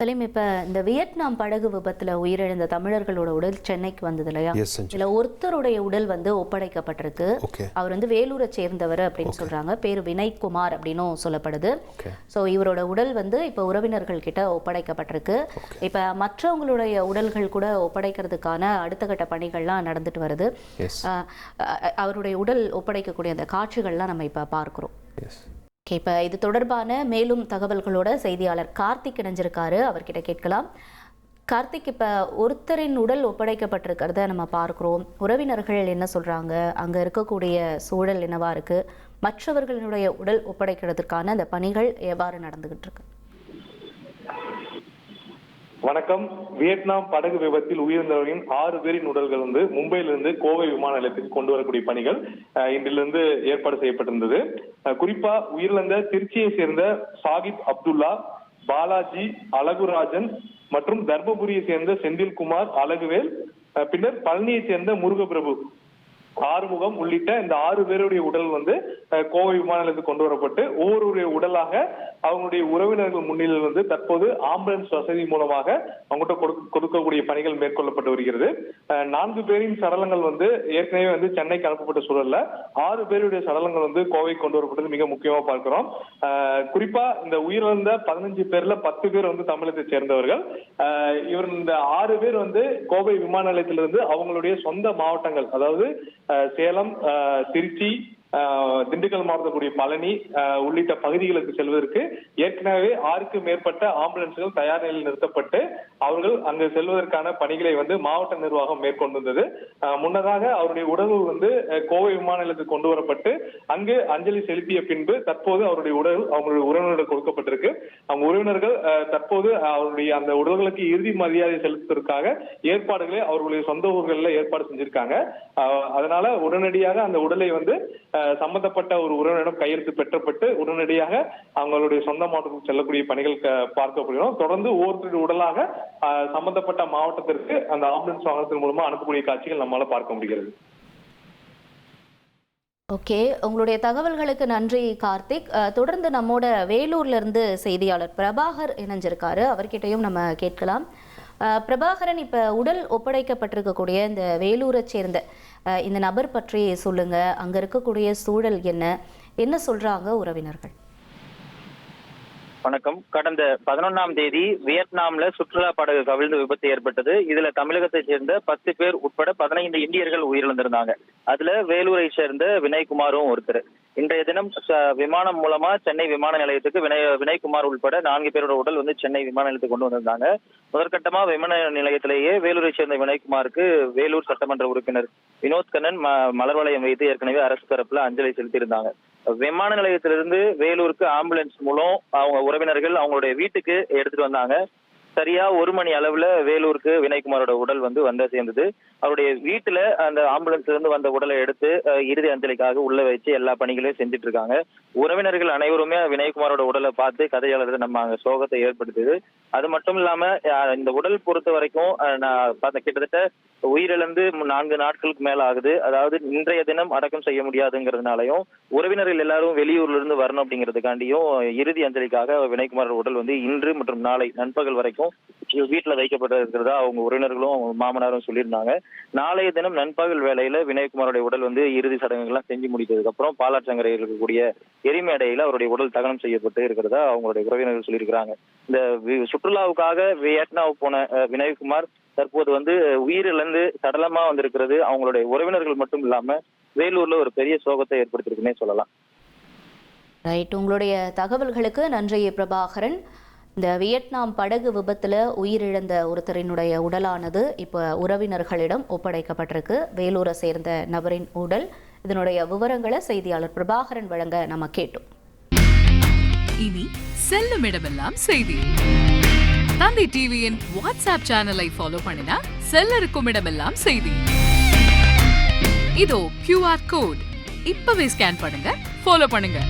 சலீம், இப்ப இந்த வியட்நாம் படகு விபத்துல உயிரிழந்த தமிழர்களோட உடல் சென்னைக்கு வந்தது இல்லையா? இதுல ஒருத்தருடைய உடல் ஒப்படைக்கப்பட்டிருக்கு. அவர் வேலூரை சேர்ந்தவர் அப்படின்னு சொல்றாங்க. பேரு வினய்குமார் அப்படின்னும் சொல்லப்படுது. சோ இவரோட உடல் இப்ப உறவினர்கள் கிட்ட ஒப்படைக்கப்பட்டிருக்கு. இப்ப மற்றவங்களுடைய உடல்கள் கூட ஒப்படைக்கிறதுக்கான அடுத்த கட்ட பணிகள்லாம் நடந்துட்டு வருது. அவருடைய உடல் ஒப்படைக்கக்கூடிய அந்த காட்சிகள்லாம் நம்ம இப்ப பார்க்கிறோம். இப்போ இது தொடர்பான மேலும் தகவல்களோட செய்தியாளர் கார்த்திக் இணைஞ்சிருக்காரு. அவர்கிட்ட கேட்கலாம். கார்த்திக், இப்போ ஒருத்தரின் உடல் ஒப்படைக்கப்பட்டிருக்கிறத நம்ம பார்க்குறோம். உறவினர்கள் என்ன சொல்கிறாங்க? அங்கே இருக்கக்கூடிய சூழல் என்னவா இருக்குது? மற்றவர்களுடைய உடல் ஒப்படைக்கிறதுக்கான அந்த பணிகள் எவ்வாறு நடந்துகிட்டு இருக்கு? வணக்கம். வியட்நாம் படகு விபத்தில் உயிரிழந்தவர்களின் 6 பேரின் உடல்கள் மும்பையிலிருந்து கோவை விமான நிலையத்துக்கு கொண்டு வரக்கூடிய பணிகள் இன்றிலிருந்து ஏற்பாடு செய்யப்பட்டிருந்தது. குறிப்பா உயிரிழந்த திருச்சியை சேர்ந்த சாகித் அப்துல்லா, பாலாஜி, அழகுராஜன் மற்றும் தர்மபுரியை சேர்ந்த செந்தில்குமார், அழகுவேல், பின்னர் பழனியை சேர்ந்த முருகபிரபு, ஆறுமுகம் உள்ளிட்ட இந்த 6 பேருடைய உடல் கோவை விமான நிலையத்துக்கு கொண்டு வரப்பட்டு ஒவ்வொருடைய உடலாக அவங்களுடைய உறவினர்கள் முன்னிலையில் தற்போது ஆம்புலன்ஸ் வசதி மூலமாக அவங்ககிட்ட கொடுக்கக்கூடிய பணிகள் மேற்கொள்ளப்பட்டு வருகிறது. 4 பேரின் சடலங்கள் ஏற்கனவே சென்னைக்கு அனுப்பப்பட்ட சூழல்ல 6 பேருடைய சடலங்கள் கோவை கொண்டு வரப்பட்டது மிக முக்கியமா பார்க்கிறோம். குறிப்பா இந்த உயிரிழந்த 15 பேர்ல 10 பேர் தமிழகத்தை சேர்ந்தவர்கள். இவர் இந்த 6 பேர் கோவை விமான நிலையத்திலிருந்து அவங்களுடைய சொந்த மாவட்டங்கள், அதாவது சேலம், திருச்சி, திண்டுக்கல் மாவட்டக்கூடிய பழனி உள்ளிட்ட பகுதிகளுக்கு செல்வதற்கு ஏற்கனவே 6க்கும் மேற்பட்ட ஆம்புலன்ஸ்கள் தயார் நிலையில் நிறுத்தப்பட்டு அவர்கள் அங்கு செல்வதற்கான பணிகளை மாவட்ட நிர்வாகம் மேற்கொண்டிருந்தது. முன்னதாக அவருடைய உடல் கோவை விமான நிலையத்துக்கு கொண்டு வரப்பட்டு அங்கு அஞ்சலி செலுத்திய பின்பு தற்போது அவருடைய உடல் அவங்களுடைய உறவினர்கள் கொடுக்கப்பட்டிருக்கு. அவங்க உறவினர்கள் தற்போது அவருடைய அந்த உடல்களுக்கு இறுதி மரியாதை செலுத்துவதற்காக ஏற்பாடுகளை அவர்களுடைய சொந்த ஊர்களில் ஏற்பாடு செஞ்சிருக்காங்க. அதனால உடனடியாக அந்த உடலை சம்பந்தப்பட்ட ஒரு உறவினரிடம் கையெழுத்து பெற்றப்பட்டு உடனடியாக அவங்களுடைய சொந்த மாவட்டத்துக்கு செல்லக்கூடிய பணிகள் பார்க்கப்படுகிறோம். தொடர்ந்து ஒவ்வொருத்தருடைய உடலாக சம்பந்தப்பட்ட மாவட்டத்திற்கு அந்த ஆம்புலன்ஸ் வாகனத்தின் மூலமா அனுப்பக்கூடிய காட்சிகள் நம்மளால பார்க்க முடிகிறது. ஓகே, உங்களுடைய தகவல்களுக்கு நன்றி கார்த்திக். தொடர்ந்து நம்மோட வேலூர்ல இருந்து செய்தியாளர் பிரபாகர் இணைஞ்சிருக்காரு. அவர்கிட்டையும் நம்ம கேட்கலாம். பிரபாகரன், இப்ப உடல் ஒப்படைக்கப்பட்டிருக்கக்கூடிய இந்த வேலூரை சேர்ந்த இந்த நபர் பற்றி சொல்லுங்க. அங்க இருக்கக்கூடிய சூழல் என்ன சொல்றாங்க உறவினர்கள்? வணக்கம். கடந்த 11ஆம் தேதி வியட்நாம்ல சுற்றுலா படகு கவிழ்ந்து விபத்து ஏற்பட்டது. இதுல தமிழகத்தை சேர்ந்த 10 பேர் உட்பட 15 இந்தியர்கள் உயிரிழந்திருந்தாங்க. அதுல வேலூரை சேர்ந்த வினய்குமாரும் ஒருத்தர். இன்றைய தினம் விமானம் மூலமா சென்னை விமான நிலையத்துக்கு வினய்குமார் உட்பட 4 பேரோட உடல் சென்னை விமான நிலையத்துக்கு கொண்டு வந்திருந்தாங்க. முதற்கட்டமா விமான நிலையத்திலேயே வேலூரை சேர்ந்த வினய்குமாருக்கு வேலூர் சட்டமன்ற உறுப்பினர் வினோத் கண்ணன் மலர் வளையம் வைத்து ஏற்கனவே அரசு தரப்புல அஞ்சலி செலுத்தியிருந்தாங்க. விமான நிலையத்திலிருந்து வேலூருக்கு ஆம்புலன்ஸ் மூலம் அவங்க உறவினர்கள் அவங்களுடைய வீட்டுக்கு எடுத்துட்டு வந்தாங்க. சரியா 1 மணி அளவுல வேலூருக்கு வினய்குமாரோட உடல் வந்து சேர்ந்தது. அவருடைய வீட்டுல அந்த ஆம்புலன்ஸ்ல இருந்து வந்த உடலை எடுத்து இறுதி அஞ்சலிக்காக உள்ள வச்சு எல்லா பணிகளையும் செஞ்சுட்டு இருக்காங்க. உறவினர்கள் அனைவருமே வினய்குமாரோட உடலை பார்த்து கதையாளர்கள் நம்ம அங்க சோகத்தை ஏற்படுத்துது. அது மட்டும் இல்லாம இந்த உடல் பொறுத்த வரைக்கும் நான் பார்த்த கிட்டத்தட்ட உயிரிழந்து 4 நாட்களுக்கு மேல ஆகுது. அதாவது இன்றைய தினம் அடக்கம் செய்ய முடியாதுங்கிறதுனாலையும் உறவினர்கள் எல்லாரும் வெளியூர்ல இருந்து வரணும் அப்படிங்கிறதுக்காண்டியும் இறுதி அஞ்சலிக்காக வினய்குமாரோட உடல் இன்று மற்றும் நாளை நண்பகல் வரைக்கும் வீட்டுல வைக்கப்பட்டு இருக்கிறதா அவங்க உறவினர்களும் அவங்க மாமனாரும் சொல்லியிருந்தாங்க. நாளைய தினம் நண்பகல் வேளையில வினய்குமாரோட உடல் இறுதி சடங்குகள்லாம் செஞ்சு முடித்ததுக்கு அப்புறம் பாலாற்றங்கரையில் இருக்கக்கூடிய எரிமேடையில அவருடைய உடல் தகனம் செய்யப்பட்டு இருக்கிறதா அவங்களுடைய உறவினர்கள் சொல்லியிருக்கிறாங்க. இந்த சுற்றுலாவுக்காக வியட்நாம் போன வினய்குமார் தற்போது உயிரிழந்து சடலமா வந்திருக்கிறது அவங்களுடைய உறவினர்கள் மட்டும் இல்லாம வேலூர்ல ஒரு பெரிய சோகத்தை ஏற்படுத்திருக்குன்னே சொல்லலாம். ரைட், உங்களுடைய தகவல்களுக்கு நன்றி பிரபாகரன். இந்த வியட்நாம் படகு விபத்துல உயிரிழந்த ஒருத்தரினுடைய உடலானது இப்ப உறவினர்களிடம் ஒப்படைக்கப்பட்டிருக்கு. வேலூரை சேர்ந்த நபரின் உடல். இதனுடைய விவரங்களை செய்தியாளர் பிரபாகரன் வழங்க நம்ம கேட்டோம். இனி செல்லும் இடமெல்லாம் செய்தி. தந்தை டிவியின் வாட்ஸ்அப் சேனலை ஃபாலோ பண்ணினா செல்லருக்கும் இடமெல்லாம் செய்தி. இதோ QR கோட் இப்பவே ஸ்கேன் பண்ணுங்க, ஃபாலோ பண்ணுங்க.